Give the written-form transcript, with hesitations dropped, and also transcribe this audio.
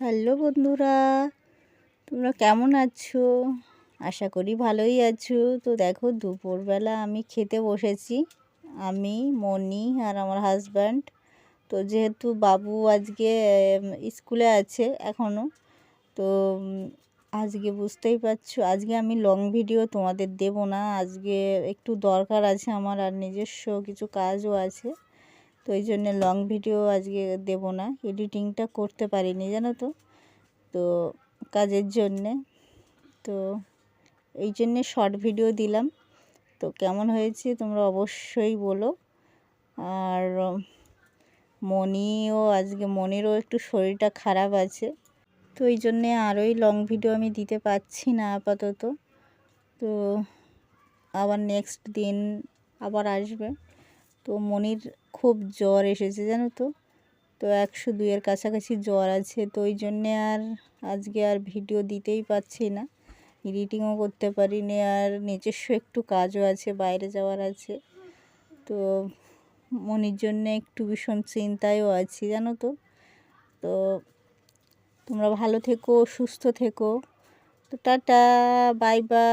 Hello বন্ধুরা, তোমরা কেমন আছো? আশা করি ভালোই আছো। তো দেখো, দুপুরবেলা আমি খেতে বসেছি, আমি, মনি আর আমার হাজব্যান্ড। তো যেহেতু বাবু আজকে স্কুলে আছে এখনও, তো আজকে বুঝতেই পারছো, আজকে আমি লং ভিডিও তোমাদের দেব না। আজকে একটু দরকার আছে আমার, আর নিজস্ব কিছু কাজও আছে। তো এই জন্যে লং ভিডিও আজকে দেব না, এডিটিংটা করতে পারিনি জানো তো, তো কাজের জন্যে। তো এই জন্যে শর্ট ভিডিও দিলাম। তো কেমন হয়েছে তোমরা অবশ্যই বলো। আর মনিরও একটু শরীরটা খারাপ আছে, তো এই জন্যে আরোই লং ভিডিও আমি দিতে পারছি না আপাতত। তো আবার নেক্সট দিন আবার আসবে। তো মনির খুব জ্বর এসেছে জানো তো, তো 102-এর কাছাকাছি জ্বর আছে। তো ওই জন্যে আজকে আর ভিডিও দিতেই পারছি না, এডিটিংও করতে পারিনি, আর নিজস্ব একটু কাজও আছে, বাইরে যাওয়ার আছে। তো মনির জন্যে একটু ভীষণ চিন্তায়ও আছি জানো তো। তো তোমরা ভালো থেকো, সুস্থ থেকো। তো টাটা, বাই বাই।